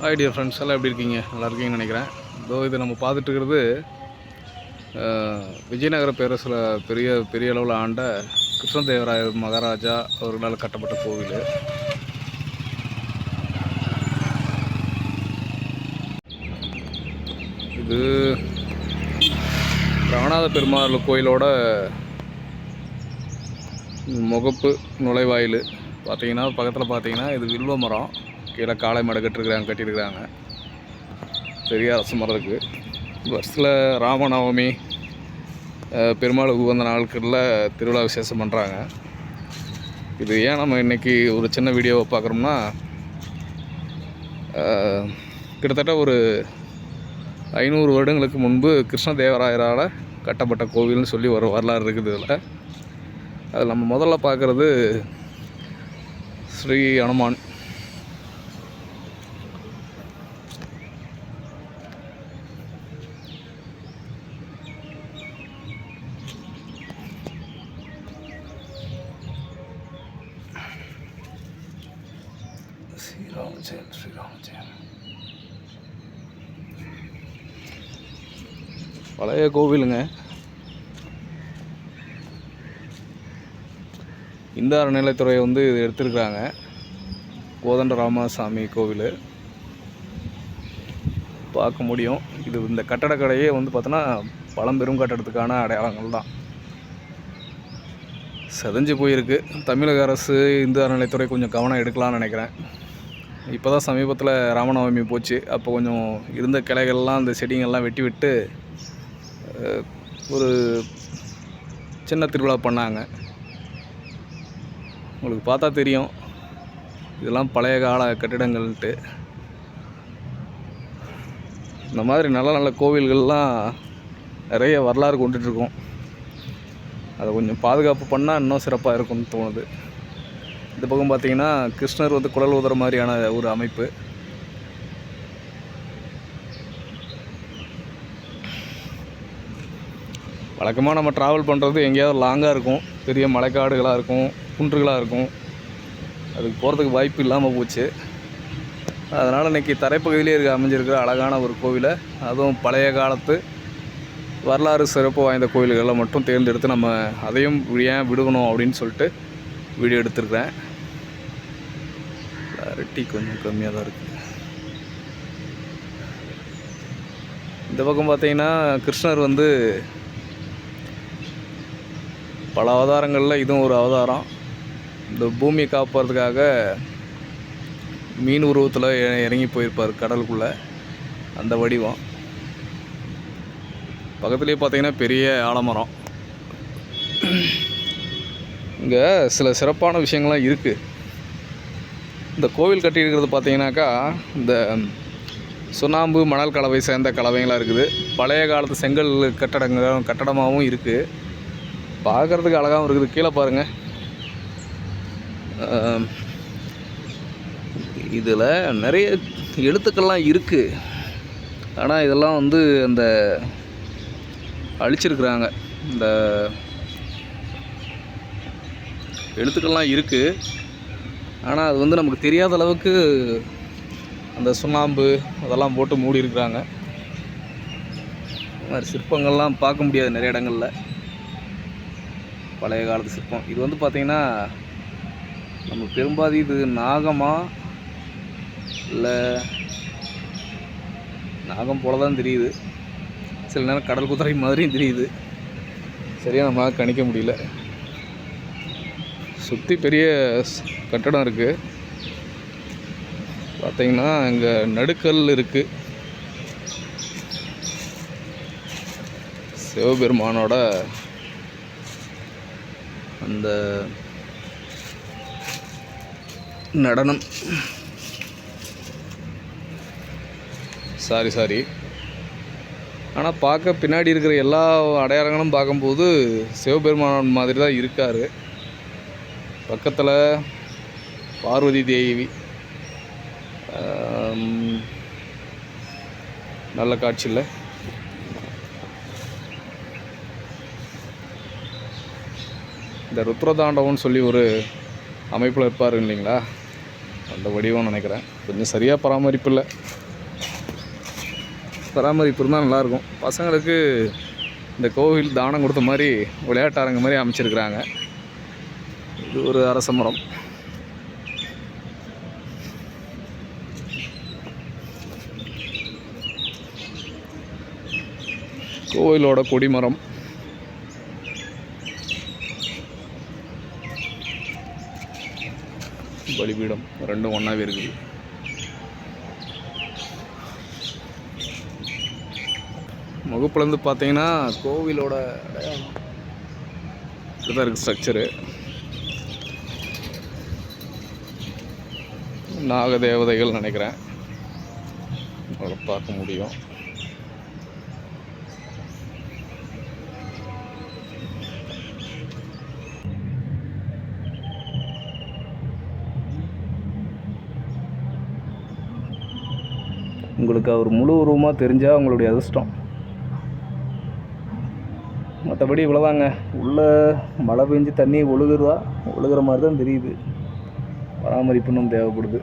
Hi dear friends, எல்லாம் எப்படி இருக்கீங்க? நல்லா இருக்கீங்கன்னு நினைக்கிறேன். இது நம்ம பார்த்துட்டு இருக்கிறது விஜயநகர பேரரசில் பெரிய அளவில் ஆண்ட கிருஷ்ணதேவராயர் மகாராஜா அவர்களால் கட்டப்பட்ட கோவில். இது ராமநாத பெருமாள் கோயிலோட முகப்பு நுழைவாயில் பார்த்தீங்கன்னா, பக்கத்தில் பார்த்தீங்கன்னா இது வில்வ மரம், கீழே காளை மாடு கட்டியிருக்கிறாங்க. பெரிய அரச மரம் இருக்குது. வருஷத்தில் ராமநவமி பெருமாள் உகந்த நாட்களில் திருவிழா விசேஷம் பண்ணுறாங்க. இது ஏன் நம்ம இன்றைக்கி ஒரு சின்ன வீடியோவை பார்க்குறோம்னா, கிட்டத்தட்ட ஒரு 500 வருடங்களுக்கு முன்பு கிருஷ்ணதேவராயரால் கட்டப்பட்ட கோவில்னு சொல்லி ஒரு வரலாறு இருக்குது. இதில் அதில் நம்ம முதல்ல பார்க்குறது ஸ்ரீ அனுமான். ஸ்ரீராமஜெயம் பழைய கோவிலுங்க. இந்த அறநிலைத்துறையை இது எடுத்திருக்கிறாங்க. கோதண்ட ராமசாமி கோவில் பார்க்க முடியும். இது இந்த கட்டடக்கலையே பார்த்தோன்னா பழம்பெரும் கட்டடத்துக்கான அடையாளங்கள் தான். செதஞ்சு போயிருக்கு. தமிழக அரசு இந்து அறநிலைத்துறை கொஞ்சம் கவனம் எடுக்கலாம்னு நினைக்கிறேன். இப்போ தான் சமீபத்தில் ராமநவமி போச்சு. அப்போ கொஞ்சம் இருந்த கிளைகள்லாம் அந்த செடிங்கள்லாம் வெட்டி விட்டு ஒரு சின்ன திருவிழா பண்ணாங்க. உங்களுக்கு பார்த்தா தெரியும், இதெல்லாம் பழைய கால கட்டிடங்கள்ன்ட்டு. இந்த மாதிரி நல்ல நல்ல கோவில்கள்லாம் நிறைய வரலாறு கொண்டுட்ருக்கோம். அதை கொஞ்சம் பாதுகாப்பு பண்ணால் இன்னும் சிறப்பாக இருக்கும்னு தோணுது. இந்த பக்கம் பார்த்திங்கன்னா கிருஷ்ணர் குழல் ஊதுற மாதிரியான ஒரு அமைப்பு. வழக்கமாக நம்ம ட்ராவல் பண்ணுறது எங்கேயாவது லாங்காக இருக்கும், பெரிய மலைக்காடுகளாக இருக்கும், குன்றுகளாக இருக்கும். அதுக்கு போகிறதுக்கு வாய்ப்பு இல்லாமல் போச்சு. அதனால் இன்றைக்கி தரைப்பகுதியிலே அமைஞ்சிருக்கிற அழகான ஒரு கோவிலை, அதுவும் பழைய காலத்து வரலாறு சிறப்பு வாய்ந்த கோவில்களை மட்டும் தேர்ந்தெடுத்து நம்ம அதையும் ஏன் விடுகணும் அப்படின்னு சொல்லிட்டு வீடியோ எடுத்துருக்கிறேன். கிளாரிட்டி கொஞ்சம் கம்மியாக தான் இருக்குது. இந்த பக்கம் பார்த்தீங்கன்னா கிருஷ்ணர் பல அவதாரங்களில் இதுவும் ஒரு அவதாரம். இந்த பூமியை காப்பாற்றுறதுக்காக மீன் உருவத்தில் இறங்கி போயிருப்பார் கடலுக்குள்ளே, அந்த வடிவம். பக்கத்துலேயே பார்த்தீங்கன்னா பெரிய ஆலமரம். இங்கே சில சிறப்பான விஷயங்கள்லாம் இருக்குது. இந்த கோவில் கட்டியிருக்கிறது பார்த்தீங்கன்னாக்கா, இந்த சுண்ணாம்பு மணல் கலவை சேர்ந்த கலவைங்களாக இருக்குது. பழைய காலத்து செங்கல் கட்டடமாகவும் இருக்குது. பார்க்குறதுக்கு அழகாகவும் இருக்குது. கீழே பாருங்கள், இதில் நிறைய எழுத்துக்கள்லாம் இருக்குது. ஆனால் இதெல்லாம் அந்த அழிச்சிருக்கிறாங்க. இந்த எழுத்துக்கள்லாம் இருக்குது, ஆனால் அது நமக்கு தெரியாத அளவுக்கு அந்த சுண்ணாம்பு அதெல்லாம் போட்டு மூடி இருக்கிறாங்க. இந்த மாதிரி சிற்பங்கள்லாம் பார்க்க முடியாது நிறைய இடங்களில். பழைய காலத்து சிற்பம் இது பார்த்திங்கன்னா, நம்ம பெரும்பாதி இது நாகமா இல்லை நாகம் போல தான் தெரியுது. சில நேரம் கடல் குதிரை மாதிரியும் தெரியுது. சரியாக நம்மளால் கணிக்க முடியல. சுற்றி பெரிய கட்டடம் இருக்குது. பார்த்திங்கன்னா இங்கே நடுக்கல் இருக்குது. சிவபெருமானோட அந்த நடனம் சாரி ஆனால் பார்க்க பின்னாடி இருக்கிற எல்லா அடையாளங்களும் பார்க்கும்போது சிவபெருமான் மாதிரி தான் இருக்கார். பக்கத்தில் பார்வதி தேவி, நல்ல காட்சி இல்லை. இந்த ருத்ரதாண்டவம்னு சொல்லி ஒரு அமைப்பில் இருப்பார் இல்லைங்களா, அந்த வடிவம் நினைக்கிறேன். கொஞ்சம் சரியாக பராமரிப்பு இல்லை. பராமரிப்பு இருந்தால் நல்லாயிருக்கும். பசங்களுக்கு இந்த கோவில் தானம் கொடுத்த மாதிரி விளையாட்டு அரங்கு மாதிரி அமைச்சிருக்கிறாங்க. இது ஒரு அரச மரம். கோவிலோட கொடிமரம். பலிபீடம் ரெண்டும் ஒன்றாவே இருக்குது. முகப்புலேருந்து பார்த்தீங்கன்னா கோவிலோட இதுதான் இருக்குது ஸ்ட்ரக்சரு. நாக தேவதைகள் நினைக்கிறேன், அதை பார்க்க முடியும். உங்களுக்கு அவர் முழு உருவமாக தெரிஞ்சால் உங்களுடைய அதிர்ஷ்டம். மற்றபடி இவ்வளோதாங்க. உள்ளே மழை பெஞ்சு தண்ணி ஒழுகுற மாதிரி தான் தெரியுது. பராமரிப்பு இன்னும் தேவைப்படுது.